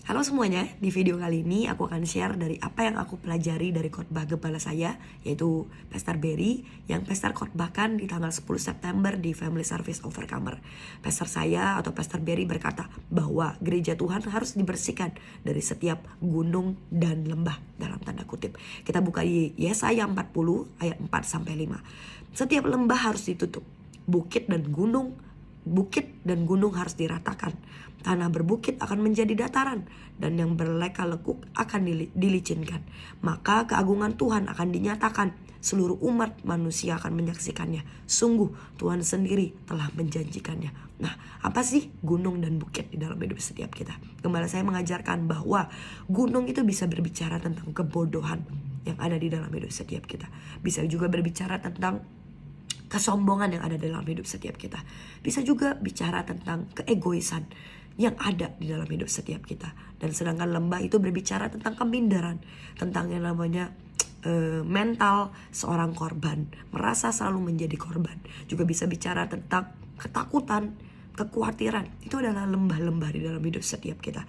Halo semuanya, di video kali ini aku akan share dari apa yang aku pelajari dari khotbah gembala saya, yaitu Pastor Berry, yang Pastor khotbahkan di tanggal 10 September di Family Service Overcomer. Pastor saya atau Pastor Berry berkata bahwa gereja Tuhan harus dibersihkan dari setiap gunung dan lembah, dalam tanda kutip. Kita buka di Yesaya 40 ayat 4-5. Setiap lembah harus ditutup, bukit dan gunung harus diratakan. Tanah berbukit akan menjadi dataran, dan yang berleka-lekuk akan dilicinkan. Maka keagungan Tuhan akan dinyatakan, seluruh umat manusia akan menyaksikannya. Sungguh Tuhan sendiri telah menjanjikannya. Nah, apa sih gunung dan bukit di dalam hidup setiap kita? Gembala saya mengajarkan bahwa gunung itu bisa berbicara tentang kebodohan yang ada di dalam hidup setiap kita. Bisa juga berbicara tentang kesombongan yang ada dalam hidup setiap kita. Bisa juga bicara tentang keegoisan yang ada di dalam hidup setiap kita. Dan sedangkan lembah itu berbicara tentang keminderan, tentang yang namanya mental seorang korban, merasa selalu menjadi korban. Juga bisa bicara tentang ketakutan, kekhawatiran. Itu adalah lembah-lembah di dalam hidup setiap kita.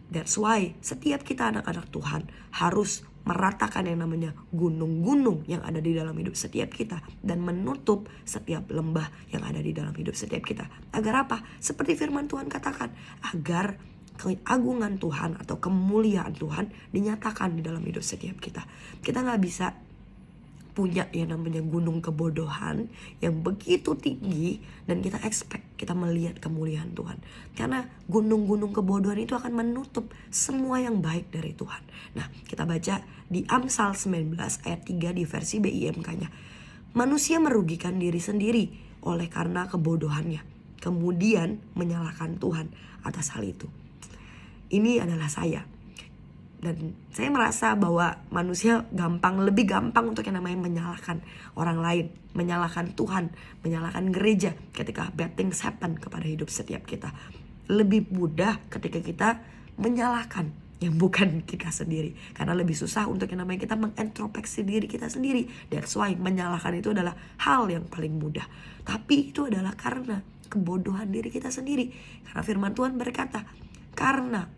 That's why setiap kita anak-anak Tuhan harus meratakan yang namanya gunung-gunung yang ada di dalam hidup setiap kita, dan menutup setiap lembah yang ada di dalam hidup setiap kita. Agar apa? Seperti firman Tuhan katakan, agar keagungan Tuhan atau kemuliaan Tuhan dinyatakan di dalam hidup setiap kita. Kita gak bisa punya yang namanya gunung kebodohan yang begitu tinggi dan kita expect kita melihat kemuliaan Tuhan. Karena gunung-gunung kebodohan itu akan menutup semua yang baik dari Tuhan. Nah, kita baca di Amsal 19 ayat 3 di versi BIMK-nya. Manusia merugikan diri sendiri oleh karena kebodohannya, kemudian menyalahkan Tuhan atas hal itu. Ini adalah saya. Dan saya merasa bahwa manusia lebih gampang untuk yang namanya menyalahkan orang lain, menyalahkan Tuhan, menyalahkan gereja ketika bad things happen kepada hidup setiap kita. Lebih mudah ketika kita menyalahkan yang bukan kita sendiri, karena lebih susah untuk yang namanya kita mengintrospeksi diri kita sendiri. That's why menyalahkan itu adalah hal yang paling mudah. Tapi itu adalah karena kebodohan diri kita sendiri. Karena firman Tuhan berkata, karena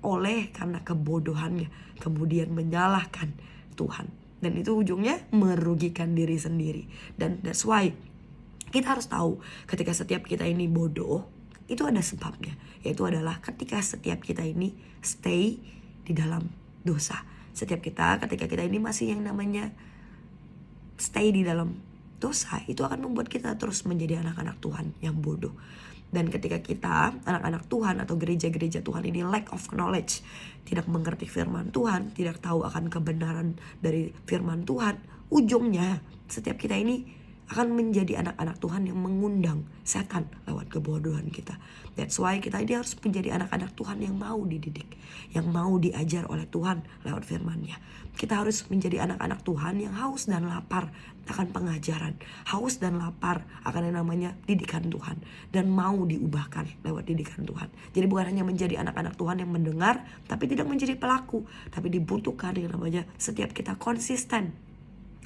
kebodohannya kemudian menyalahkan Tuhan, dan itu ujungnya merugikan diri sendiri. Dan that's why kita harus tahu ketika setiap kita ini bodoh, itu ada sebabnya, yaitu adalah ketika setiap kita ini stay di dalam dosa. Ketika kita ini masih yang namanya stay di dalam dosa, itu akan membuat kita terus menjadi anak-anak Tuhan yang bodoh. Dan ketika kita anak-anak Tuhan atau gereja-gereja Tuhan ini lack of knowledge, tidak mengerti firman Tuhan, tidak tahu akan kebenaran dari firman Tuhan, ujungnya setiap kita ini akan menjadi anak-anak Tuhan yang mengundang setan lewat kebodohan kita. That's why kita ini harus menjadi anak-anak Tuhan yang mau dididik, yang mau diajar oleh Tuhan lewat firman-Nya. Kita harus menjadi anak-anak Tuhan yang haus dan lapar akan pengajaran, haus dan lapar akan yang namanya didikan Tuhan, dan mau diubahkan lewat didikan Tuhan. Jadi bukan hanya menjadi anak-anak Tuhan yang mendengar tapi tidak menjadi pelaku, tapi dibutuhkan yang namanya setiap kita konsisten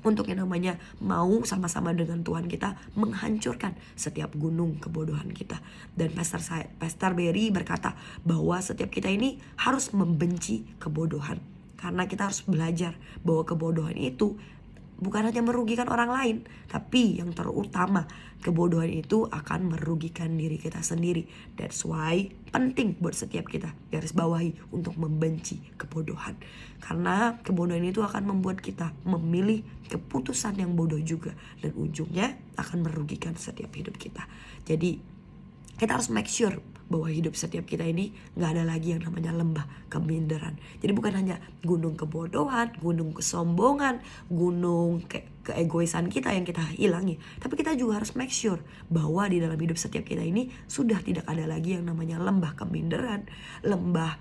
untuk yang namanya mau sama-sama dengan Tuhan kita menghancurkan setiap gunung kebodohan kita. Dan Pastor Berry berkata bahwa setiap kita ini harus membenci kebodohan, karena kita harus belajar bahwa kebodohan itu bukan hanya merugikan orang lain, tapi yang terutama kebodohan itu akan merugikan diri kita sendiri. That's why penting buat setiap kita garis bawahi untuk membenci kebodohan. Karena kebodohan itu akan membuat kita memilih keputusan yang bodoh juga, dan ujungnya akan merugikan setiap hidup kita. Jadi kita harus make sure bahwa hidup setiap kita ini gak ada lagi yang namanya lembah keminderan. Jadi bukan hanya gunung kebodohan, gunung kesombongan, gunung keegoisan kita yang kita hilangi, tapi kita juga harus make sure bahwa di dalam hidup setiap kita ini sudah tidak ada lagi yang namanya lembah keminderan, lembah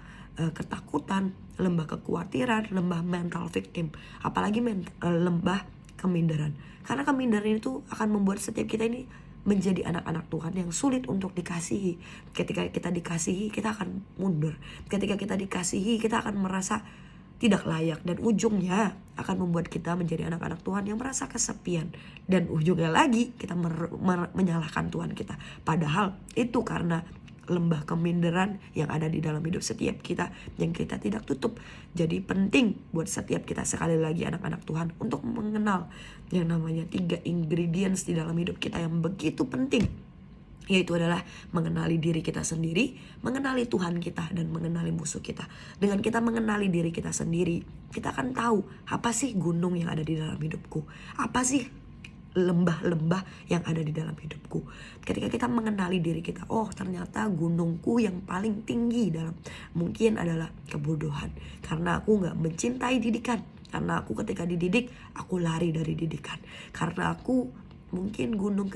ketakutan, lembah kekhawatiran, lembah mental victim, apalagi lembah keminderan. Karena keminderan itu akan membuat setiap kita ini menjadi anak-anak Tuhan yang sulit untuk dikasihi. Ketika kita dikasihi, kita akan mundur. Ketika kita dikasihi, kita akan merasa tidak layak, dan ujungnya akan membuat kita menjadi anak-anak Tuhan yang merasa kesepian, dan ujungnya lagi kita menyalahkan Tuhan kita. Padahal itu karena lembah keminderan yang ada di dalam hidup setiap kita yang kita tidak tutup. Jadi penting buat setiap kita, sekali lagi anak-anak Tuhan, untuk mengenal yang namanya 3 ingredients di dalam hidup kita yang begitu penting, yaitu adalah mengenali diri kita sendiri, mengenali Tuhan kita, dan mengenali musuh kita. Dengan kita mengenali diri kita sendiri, kita akan tahu apa sih gunung yang ada di dalam hidupku, apa sih lembah-lembah yang ada di dalam hidupku. Ketika kita mengenali diri kita, oh ternyata gunungku yang paling tinggi dalam mungkin adalah kebodohan, karena aku gak mencintai didikan. Karena aku ketika dididik, aku lari dari didikan. Karena aku mungkin gunung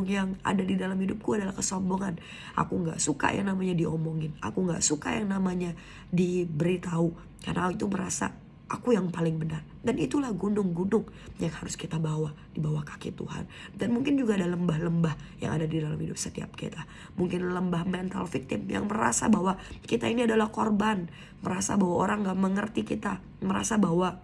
yang ada di dalam hidupku adalah kesombongan. Aku gak suka yang namanya diomongin, aku gak suka yang namanya diberitahu, karena itu merasa aku yang paling benar. Dan itulah gunung-gunung yang harus kita bawa di bawah kaki Tuhan. Dan mungkin juga ada lembah-lembah yang ada di dalam hidup setiap kita. Mungkin lembah mental victim yang merasa bahwa kita ini adalah korban, merasa bahwa orang gak mengerti kita, merasa bahwa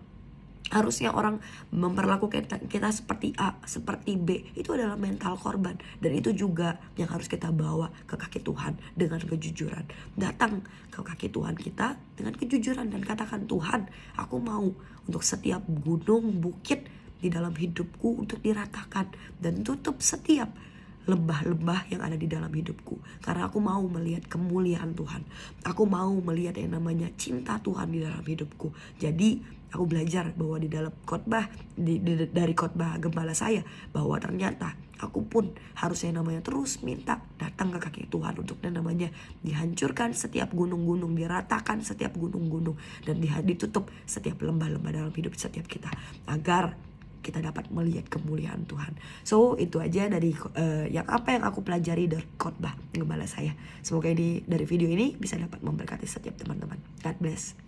harusnya orang memperlakukan kita seperti A, seperti B. Itu adalah mental korban. Dan itu juga yang harus kita bawa ke kaki Tuhan dengan kejujuran. Datang ke kaki Tuhan kita dengan kejujuran dan katakan, Tuhan, aku mau untuk setiap gunung, bukit di dalam hidupku untuk diratakan. Dan tutup setiap lembah-lembah yang ada di dalam hidupku, karena aku mau melihat kemuliaan Tuhan. Aku mau melihat yang namanya cinta Tuhan di dalam hidupku. Jadi aku belajar bahwa di dalam khotbah dari khotbah gembala saya, bahwa ternyata aku pun harus yang namanya terus minta datang ke kaki Tuhan untuk yang namanya dihancurkan setiap gunung-gunung, diratakan setiap gunung-gunung, dan ditutup setiap lembah-lembah dalam hidup setiap kita, agar kita dapat melihat kemuliaan Tuhan. So itu aja dari yang aku pelajari dari khotbah gembala saya. Semoga dari video ini bisa dapat memberkati setiap teman-teman. God bless.